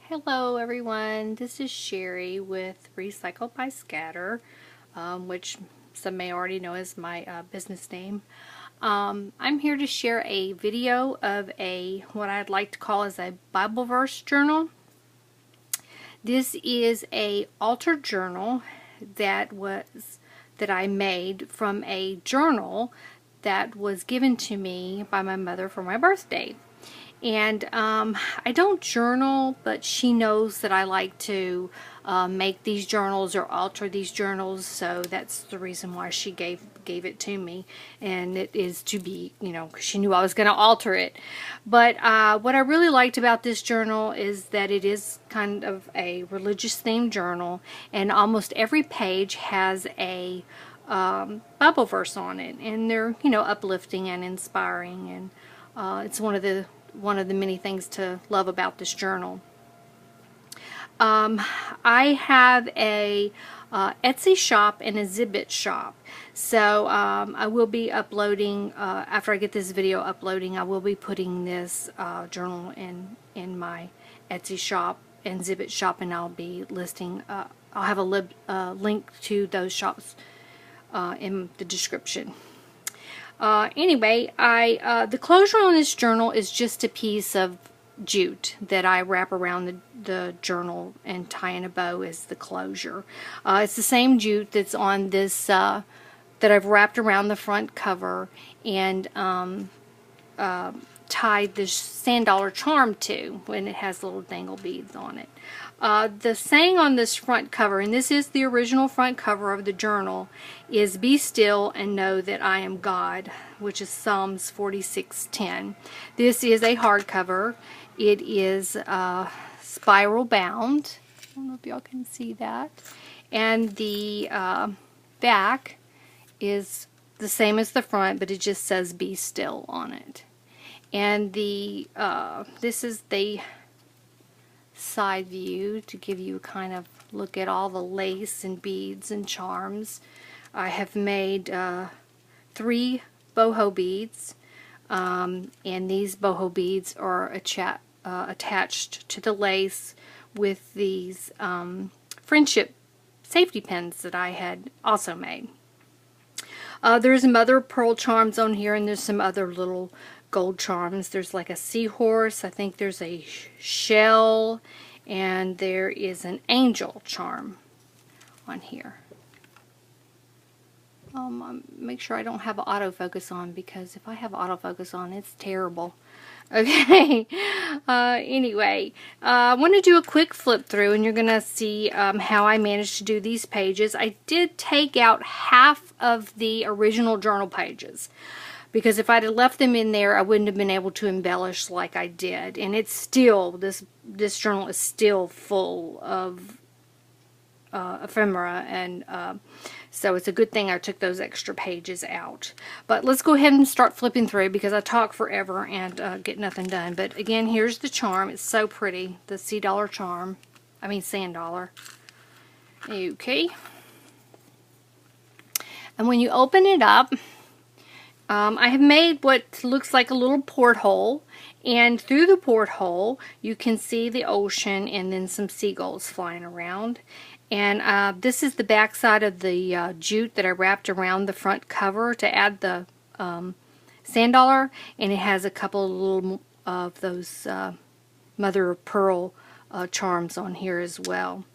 Hello everyone, this is Sherry with Recycle by Scatter, which some may already know as my business name. I'm here to share a video of what I'd like to call as a Bible verse journal. This is a altered journal that I made from a journal that was given to me by my mother for my birthday. And I don't journal, but she knows that I like to make these journals or alter these journals, so that's the reason why she gave it to me. And it is to be, because she knew I was going to alter it. But what I really liked about this journal is that it is kind of a religious themed journal, and almost every page has a Bible verse on it, and they're uplifting and inspiring, and it's one of the many things to love about this journal. I have a Etsy shop and a Zibbet shop, so I will be uploading after I get this video uploading. I will be putting this journal in my Etsy shop and Zibbet shop, and I'll be listing. I'll have a link to those shops in the description. Anyway, the closure on this journal is just a piece of jute that I wrap around the journal and tie in a bow as the closure. It's the same jute that's on this that I've wrapped around the front cover and tied this sand dollar charm to, when it has little dangle beads on it. The saying on this front cover, and this is the original front cover of the journal, is "Be still and know that I am God," which is Psalms 46:10. This is a hardcover. It is spiral bound. I don't know if y'all can see that. And the back is the same as the front, but it just says "Be still" on it. And this is the side view to give you a kind of look at all the lace and beads and charms. I have made 3 boho beads, and these boho beads are attached to the lace with these friendship safety pins that I had also made. There's some other pearl charms on here, and there's some other little gold charms. There's like a seahorse, I think there's a shell, and there is an angel charm on here. Make sure I don't have autofocus on, because if I have autofocus on, it's terrible. Okay. Anyway, I want to do a quick flip through, and you're going to see how I managed to do these pages. I did take out half of the original journal pages, because if I'd have left them in there, I wouldn't have been able to embellish like I did. And it's still, this journal is still full of ephemera, and so it's a good thing I took those extra pages out. But let's go ahead and start flipping through, because I talk forever and get nothing done. But again, here's the charm. It's so pretty, the sea dollar charm. I mean sand dollar. Okay. And when you open it up, I have made what looks like a little porthole, and through the porthole you can see the ocean and then some seagulls flying around. And this is the back side of the jute that I wrapped around the front cover to add the sand dollar, and it has a couple of little of those mother of pearl charms on here as well.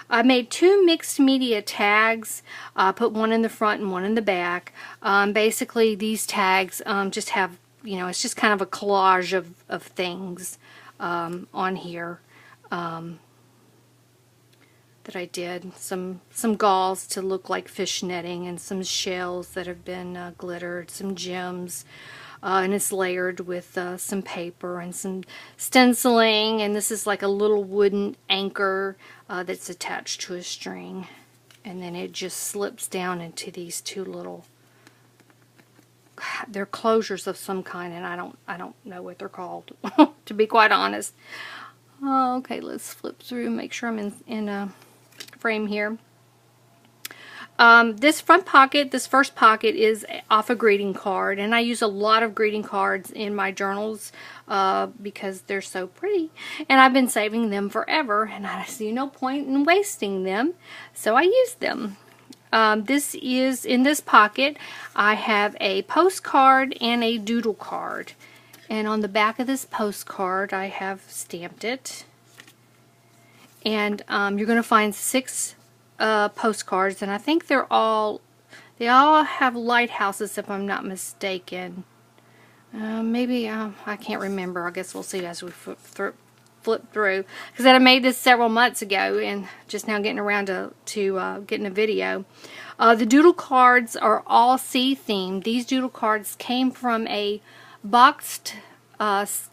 I made 2 mixed media tags. I put one in the front and one in the back. Basically these tags just have, it's just kind of a collage of things on here that I did. Some galls to look like fish netting, and some shells that have been glittered, some gems. And it's layered with some paper and some stenciling, and this is like a little wooden anchor that's attached to a string, and then it just slips down into these 2 little, they're closures of some kind, and I don't know what they're called to be quite honest. Okay, let's flip through, make sure I'm in a frame here. This front pocket, this first pocket, is off a greeting card, and I use a lot of greeting cards in my journals because they're so pretty, and I've been saving them forever, and I see no point in wasting them, so I use them. This is, in this pocket, I have a postcard and a doodle card, and on the back of this postcard I have stamped it, and you're going to find 6 postcards, and I think they all have lighthouses, if I'm not mistaken. Maybe I can't remember. I guess we'll see as we flip through, because I made this several months ago and just now getting around to getting a video. The doodle cards are all sea themed. These doodle cards came from a boxed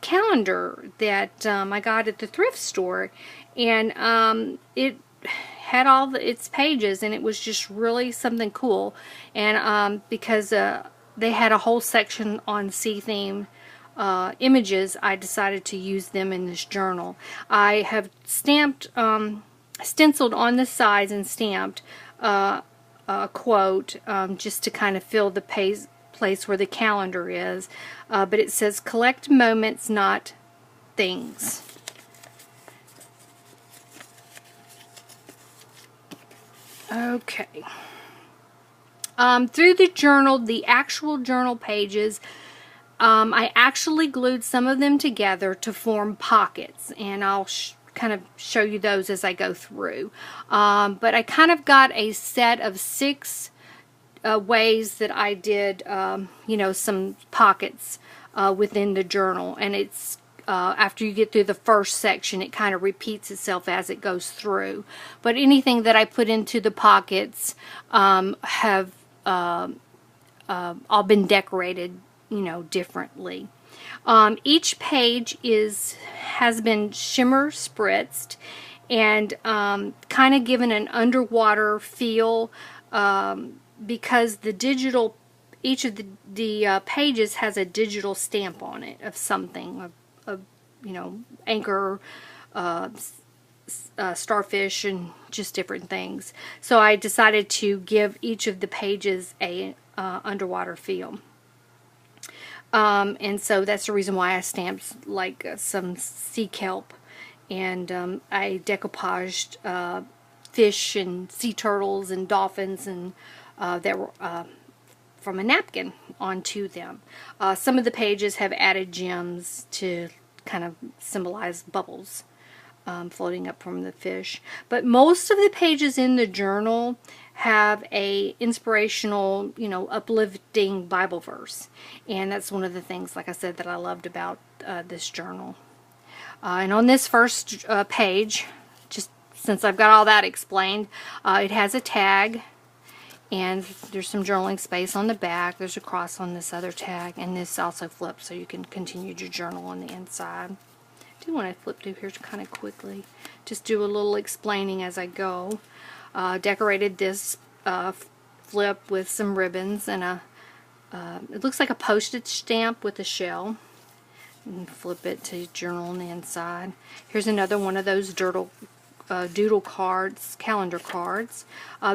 calendar that I got at the thrift store, and it had all its pages, and it was just really something cool. And because they had a whole section on sea theme images, I decided to use them in this journal. I have stamped, stenciled on the sides and stamped a quote just to kind of fill the place where the calendar is, but it says, "Collect moments, not things." Okay. Through the journal, the actual journal pages, I actually glued some of them together to form pockets, and I'll kind of show you those as I go through. But I kind of got a set of 6 ways that I did, you know, some pockets within the journal, and it's after you get through the first section, it kind of repeats itself as it goes through. But anything that I put into the pockets have all been decorated, you know, differently. Each page has been shimmer spritzed and kind of given an underwater feel, because the digital, each of the pages has a digital stamp on it of something, you know, anchor, starfish, and just different things. So I decided to give each of the pages a underwater feel. And so that's the reason why I stamped like some sea kelp, and I decoupaged fish and sea turtles and dolphins, and that were from a napkin onto them. Some of the pages have added gems to kind of symbolize bubbles floating up from the fish. But most of the pages in the journal have a inspirational, you know, uplifting Bible verse, and that's one of the things, like I said, that I loved about this journal. And on this first page, just since I've got all that explained, it has a tag, and there's some journaling space on the back. There's a cross on this other tag, and this also flips so you can continue your journal on the inside. I do want to flip through here kind of quickly, just do a little explaining as I go. Decorated this flip with some ribbons and it looks like a postage stamp with a shell, and flip it to journal on the inside. Here's another one of those doodle cards, calendar cards.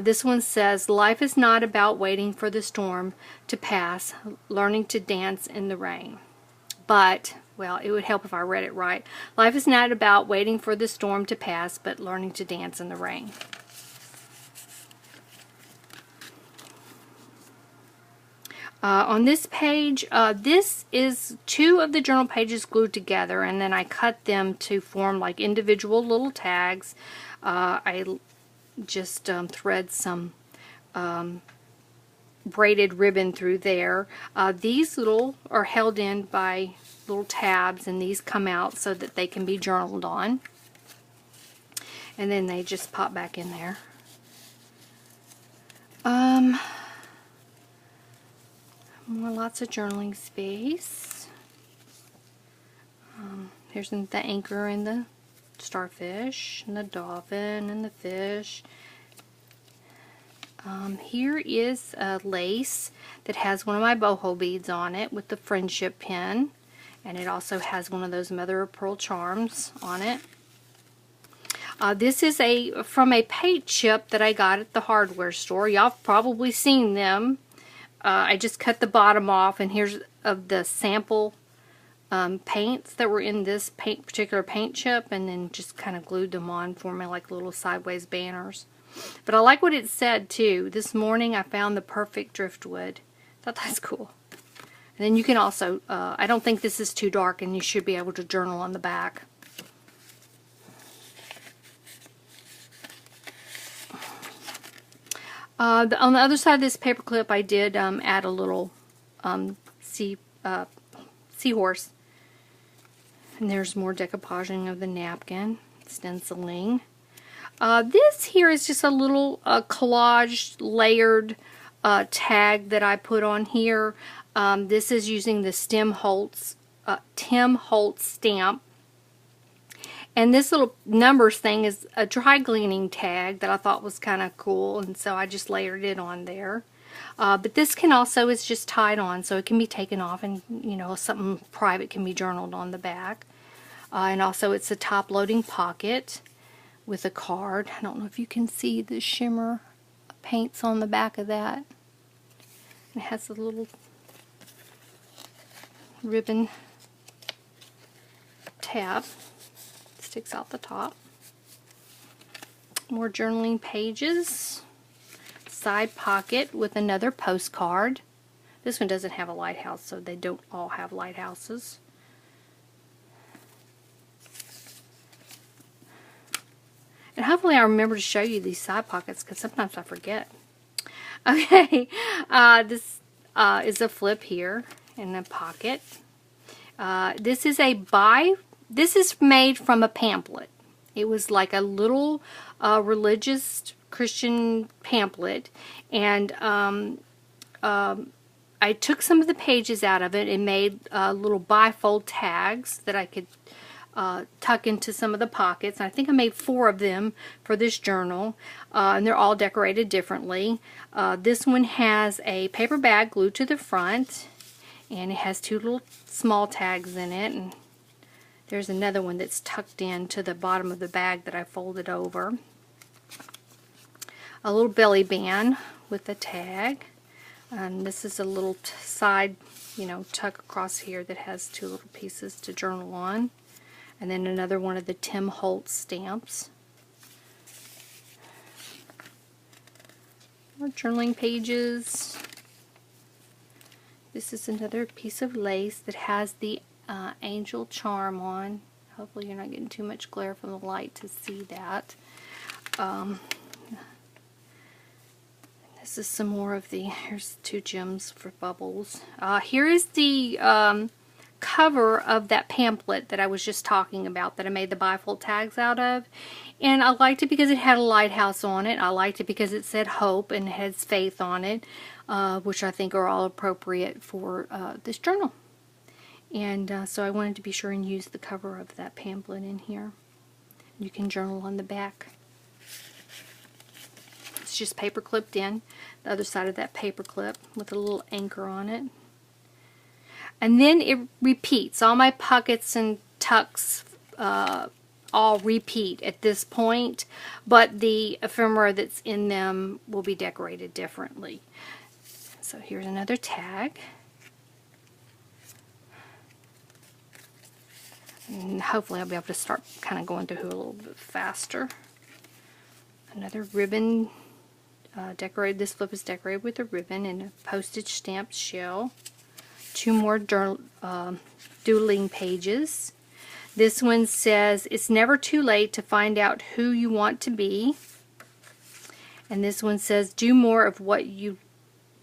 This one says, "Life is not about waiting for the storm to pass, learning to dance in the rain." But, well, it would help if I read it right. Life is not about waiting for the storm to pass, but learning to dance in the rain. On this page, this is 2 of the journal pages glued together, and then I cut them to form like individual little tags. I just thread some braided ribbon through there. These are held in by little tabs, and these come out so that they can be journaled on, and then they just pop back in there. Lots of journaling space. Here's the anchor and the starfish and the dolphin and the fish. Here is a lace that has one of my boho beads on it with the friendship pin, and it also has one of those mother of pearl charms on it. This is from a paint chip that I got at the hardware store. Y'all have probably seen them. I just cut the bottom off, and here's of the sample paints that were in this particular paint chip, and then just kind of glued them on for me like little sideways banners. But I like what it said too. This morning I found the perfect driftwood. Thought that's cool. And then you can also, I don't think this is too dark, and you should be able to journal on the back. On the other side of this paper clip, I did add a little seahorse. And there's more decoupaging of the napkin, stenciling. This here is just a little collage layered tag that I put on here. This is using the Tim Holtz stamp. And this little numbers thing is a dry cleaning tag that I thought was kind of cool, and so I just layered it on there. But this can also, is just tied on, so it can be taken off, and you know, something private can be journaled on the back. And also it's a top loading pocket with a card. I don't know if you can see the shimmer paints on the back of that. It has a little ribbon tab. Sticks out the top. More journaling pages. Side pocket with another postcard. This one doesn't have a lighthouse, so they don't all have lighthouses. And hopefully I remember to show you these side pockets, because sometimes I forget. Okay, this is a flip here in a pocket. This is made from a pamphlet. It was like a little religious Christian pamphlet, and I took some of the pages out of it and made little bifold tags that I could tuck into some of the pockets. I think I made 4 of them for this journal, and they're all decorated differently. This one has a paper bag glued to the front, and it has 2 little small tags in it, and there's another one that's tucked into the bottom of the bag that I folded over. A little belly band with a tag. And this is a little side, tuck across here that has 2 little pieces to journal on. And then another one of the Tim Holtz stamps. More journaling pages. This is another piece of lace that has the angel charm on. Hopefully you're not getting too much glare from the light to see that. This is some more of the, here's 2 gems for bubbles. Here is the cover of that pamphlet that I was just talking about, that I made the bifold tags out of. And I liked it because it had a lighthouse on it. I liked it because it said hope and it has faith on it, which I think are all appropriate for this journal. And so I wanted to be sure and use the cover of that pamphlet in here. You can journal on the back. It's just paper clipped in, the other side of that paper clip with a little anchor on it. And then it repeats. All my pockets and tucks all repeat at this point, but the ephemera that's in them will be decorated differently. So here's another tag. And hopefully I'll be able to start kind of going through a little bit faster. Another ribbon decorated. This flip is decorated with a ribbon and a postage stamped shell. 2 more doodling pages. This one says, it's never too late to find out who you want to be. And this one says, do more of what you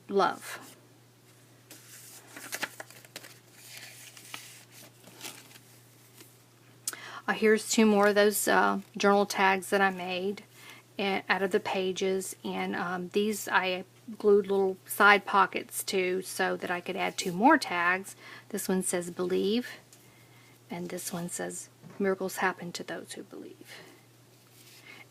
love. Here's 2 more of those journal tags that I made out of the pages, and these I glued little side pockets to so that I could add 2 more tags. This one says believe, and this one says miracles happen to those who believe.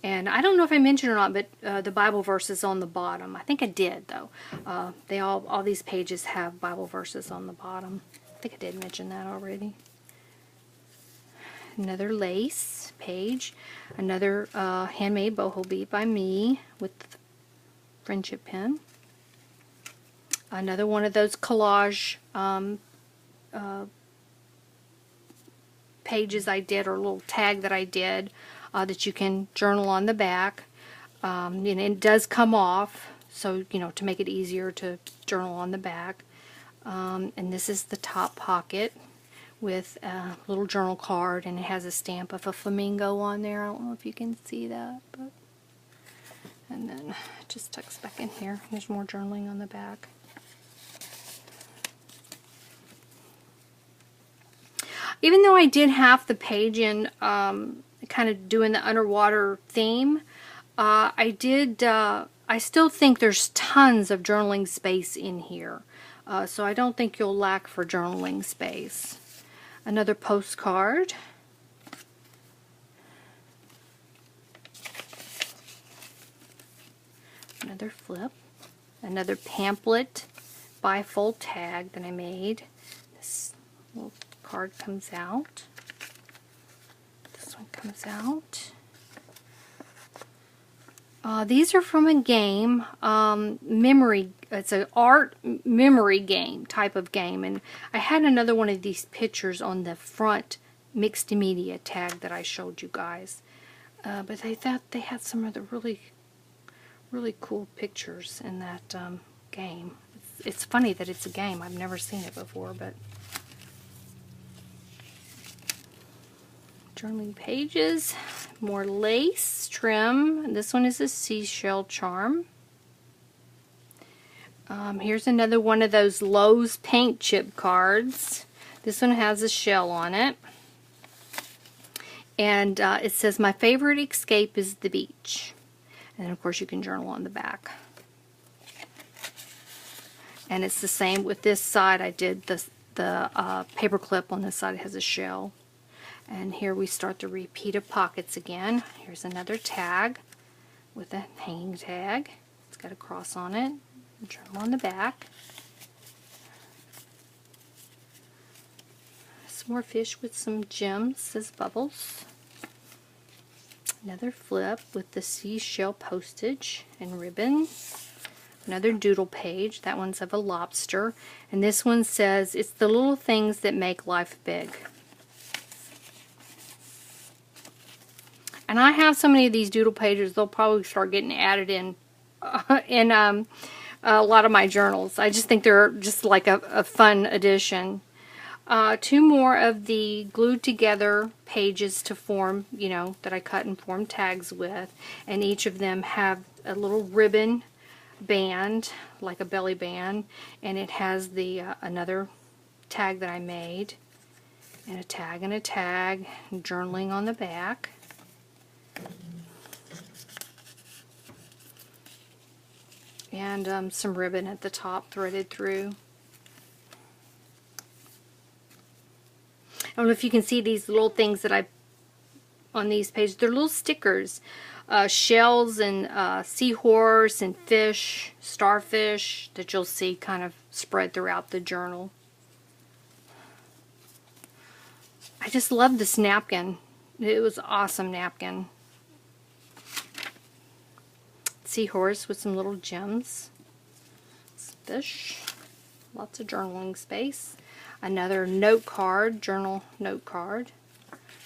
And I don't know if I mentioned or not, but the Bible verses on the bottom. I think I did, though. All these pages have Bible verses on the bottom. I think I did mention that already. another lace page, another handmade boho bead by me with friendship pin, another one of those collage pages I did, or a little tag that I did that you can journal on the back. And it does come off, so to make it easier to journal on the back. And this is the top pocket with a little journal card, and it has a stamp of a flamingo on there. I don't know if you can see that, but and then it just tucks back in here. There's more journaling on the back. Even though I did half the page in kind of doing the underwater theme, I still think there's tons of journaling space in here. So I don't think you'll lack for journaling space. Another postcard. Another flip. Another pamphlet bifold tag that I made. This little card comes out. This one comes out. These are from a game, memory. It's an art memory game type of game, and I had another one of these pictures on the front mixed media tag that I showed you guys. But I thought they had some of the really cool pictures in that game. It's funny that it's a game. I've never seen it before, but journaling pages, more lace trim. This one is a seashell charm. Here's another one of those Lowe's paint chip cards. This one has a shell on it. And it says, "My favorite escape is the beach." And then of course you can journal on the back. And it's the same with this side. I did the paper clip on this side. It has a shell. And here we start the repeat of pockets again. Here's another tag with a hanging tag. It's got a cross on it. Journal on the back. Some more fish with some gems, says Bubbles. Another flip with the seashell postage and ribbon. Another doodle page. That one's of a lobster. And this one says, "It's the little things that make life big." And I have so many of these doodle pages, they'll probably start getting added in a lot of my journals. I just think they're just like a fun addition. Two more of the glued together pages to form, that I cut and form tags with. And each of them have a little ribbon band, like a belly band. And it has the another tag that I made. And a tag, and journaling on the back. And some ribbon at the top threaded through. I don't know if you can see these little things that on these pages. They're little stickers. Shells and seahorse and fish, starfish, that you'll see kind of spread throughout the journal. I just love this napkin. It was an awesome napkin. Seahorse with some little gems. Some fish. Lots of journaling space. Another note card, journal note card,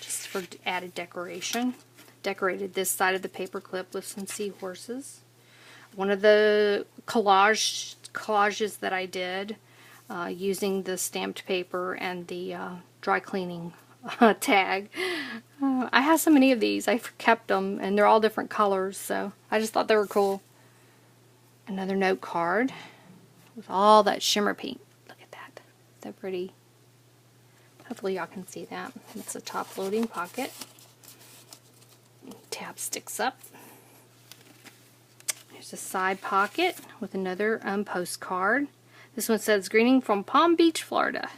just for added decoration. Decorated this side of the paper clip with some seahorses. One of the collages that I did using the stamped paper and the dry cleaning tag. I have so many of these. I've kept them, and they're all different colors, so I just thought they were cool. Another note card with all that shimmer pink. Look at that. So pretty. Hopefully y'all can see that. It's a top loading pocket. Tab sticks up. Here's a side pocket with another postcard. This one says, "Greeting from Palm Beach, Florida."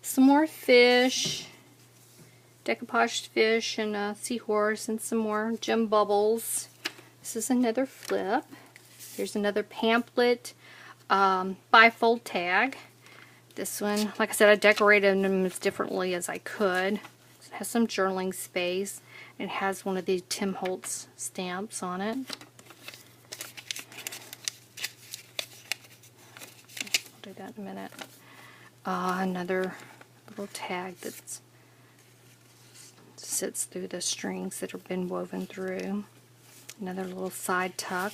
Some more fish, decoupaged fish, and a seahorse, and some more gem bubbles. This is another flip. Here's another pamphlet bifold tag. This one, like I said, I decorated them as differently as I could. It has some journaling space. It has one of these Tim Holtz stamps on it. I'll do that in a minute. Another little tag that sits through the strings that have been woven through. Another little side tuck,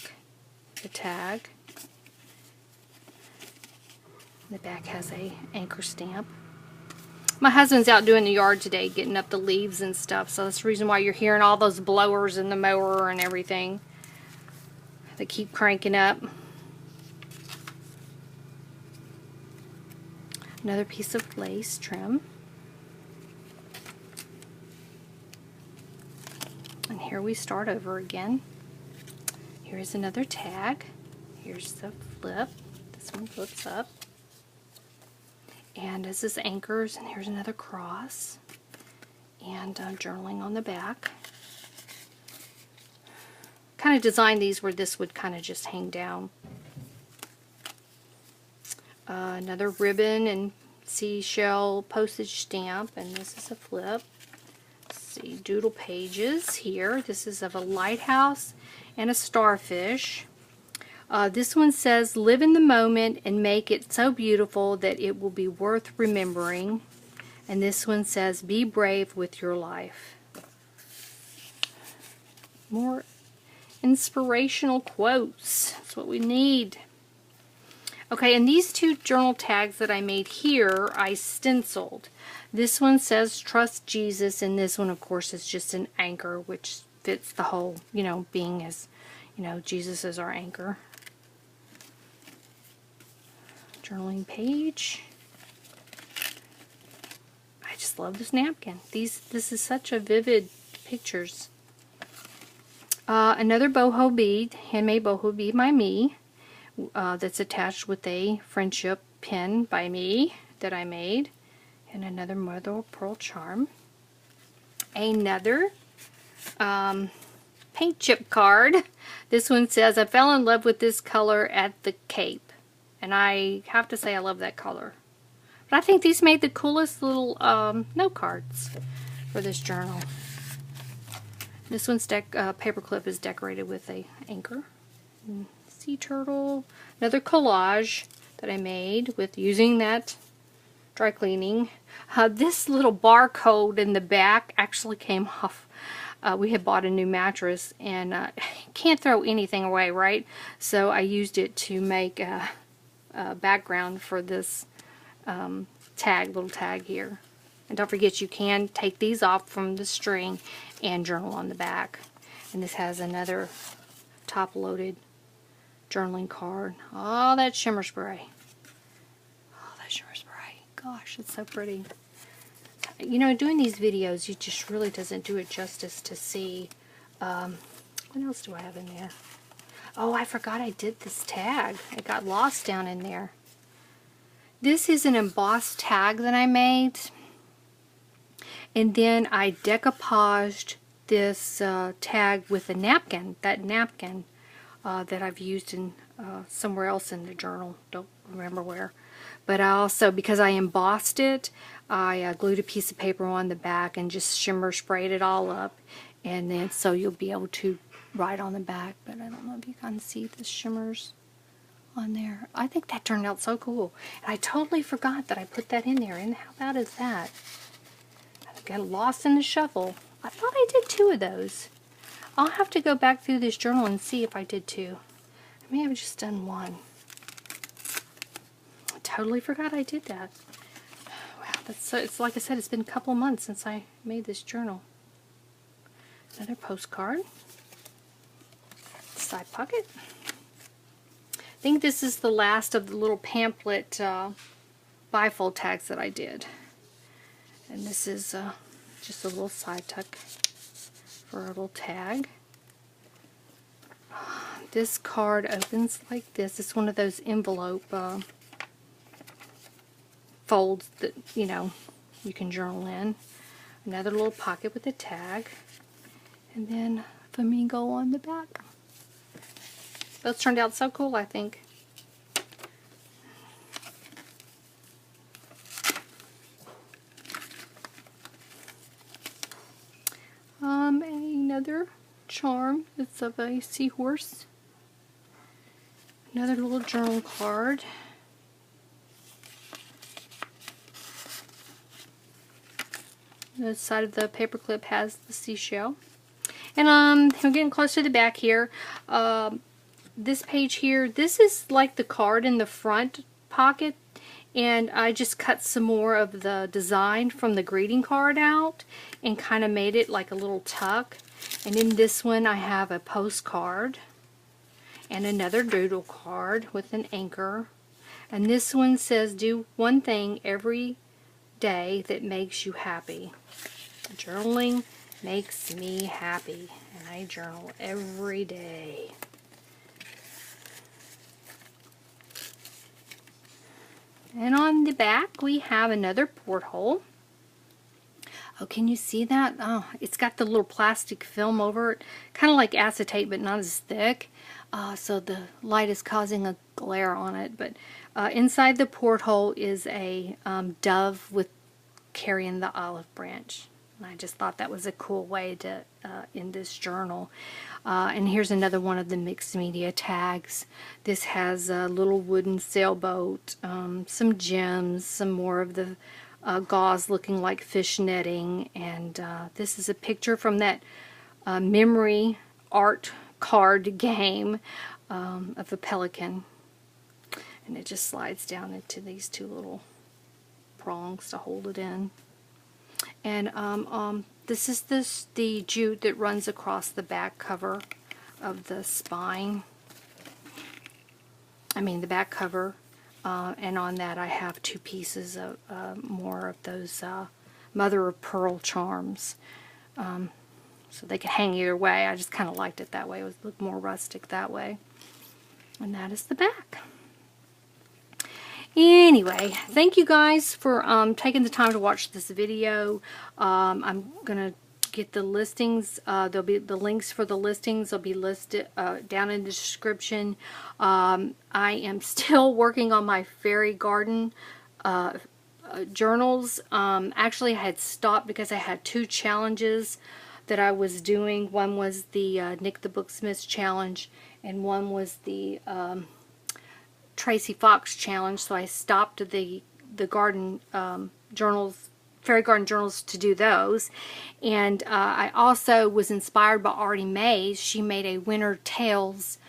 the tag. The back has a anchor stamp. My husband's out doing the yard today, getting up the leaves and stuff, so that's the reason why you're hearing all those blowers and the mower and everything. They keep cranking up. Another piece of lace trim. And here we start over again. Here's another tag. Here's the flip. This one flips up. And this is anchors, and here's another cross. And journaling on the back. Kind of designed these where this would kind of just hang down. Another ribbon and seashell postage stamp, and this is a flip. Let's see, doodle pages here. This is of a lighthouse and a starfish. This one says, live in the moment and make it so beautiful that it will be worth remembering. And this one says, be brave with your life. More inspirational quotes. That's what we need. Okay, and these two journal tags that I made here, I stenciled. This one says, trust Jesus, and this one, of course, is just an anchor, which fits the whole, you know, being as, you know, Jesus is our anchor. Journaling page. I just love this napkin. This is such a vivid pictures. Another boho bead, handmade boho bead by me. That's attached with a friendship pin by me that I made. And another mother of pearl charm. Another paint chip card. This one says, I fell in love with this color at the Cape. And I have to say I love that color. But I think these made the coolest little note cards for this journal. This one's paperclip is decorated with a anchor. Sea turtle. Another collage that I made with using that dry cleaning. This little barcode in the back actually came off. We had bought a new mattress, and can't throw anything away, right? So I used it to make a background for this little tag here. And don't forget, you can take these off from the string and journal on the back. And this has another top-loaded journaling card. Oh, that shimmer spray. Oh, that shimmer spray. Gosh, it's so pretty. You know, doing these videos, it just really doesn't do it justice to see. What else do I have in there? Oh, I forgot I did this tag. It got lost down in there. This is an embossed tag that I made. And then I decoupaged this tag with a napkin. That napkin that I've used in somewhere else in the journal. Don't remember where. But I also, because I embossed it, I glued a piece of paper on the back and just shimmer sprayed it all up. And then so you'll be able to write on the back. But I don't know if you can see the shimmers on there. I think that turned out so cool. And I totally forgot that I put that in there. And how bad is that? I got lost in the shuffle. I thought I did 2 of those. I'll have to go back through this journal and see if I did 2. I may have just done 1. I totally forgot I did that. Wow, that's so, it's like I said, it's been a couple of months since I made this journal. Another postcard. Side pocket. I think this is the last of the little pamphlet bifold tags that I did. And this is just a little side tuck for a little tag. This card opens like this. It's one of those envelope folds that, you know, you can journal in. Another little pocket with a tag. And then flamingo on the back. Those turned out so cool, I think. another charm. It's of a seahorse. Another little journal card. The side of the paper clip has the seashell. And I'm getting close to the back here. This page here, this is like the card in the front pocket, and I just cut some more of the design from the greeting card out and kind of made it like a little tuck. And in this one I have a postcard and another doodle card with an anchor. And this one says, do one thing every day that makes you happy. Journaling makes me happy, and I journal every day. And on the back we have another porthole. Oh, can you see that? Oh, it's got the little plastic film over it, kind of like acetate but not as thick, so the light is causing a glare on it. But inside the porthole is a dove with carrying the olive branch. And I just thought that was a cool way to end this journal. And here's another one of the mixed media tags. This has a little wooden sailboat, some gems, some more of the gauze looking like fish netting, and this is a picture from that memory art card game of a pelican. And it just slides down into these two little prongs to hold it in. And this is the jute that runs across the back cover of the spine. I mean the back cover. And on that I have two pieces of more of those mother of pearl charms. So they could hang either way. I just kind of liked it that way. It would look more rustic that way. And that is the back. Anyway, thank you guys for taking the time to watch this video. I'm going to get the listings. There'll be the links for the listings. They'll be listed down in the description. I am still working on my fairy garden journals. Actually, I had stopped because I had two challenges that I was doing. One was the Nick the Booksmith challenge, and one was the Tracy Fox challenge. So I stopped the garden journals, fairy garden journals, to do those. And I also was inspired by Artie Mays. She made a Winter Tales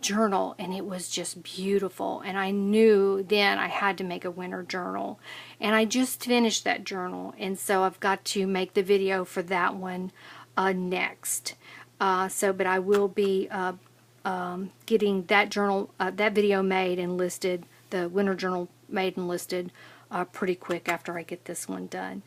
journal, and it was just beautiful, and I knew then I had to make a winter journal, and I just finished that journal, and so I've got to make the video for that one next. But I will be getting that journal, that video made and listed, the winter journal made and listed pretty quick after I get this one done,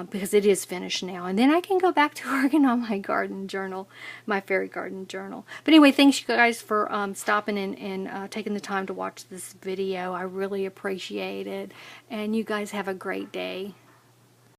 because it is finished now, and then I can go back to working on my garden journal, my fairy garden journal. But anyway, thanks you guys for stopping and taking the time to watch this video. I really appreciate it, and you guys have a great day.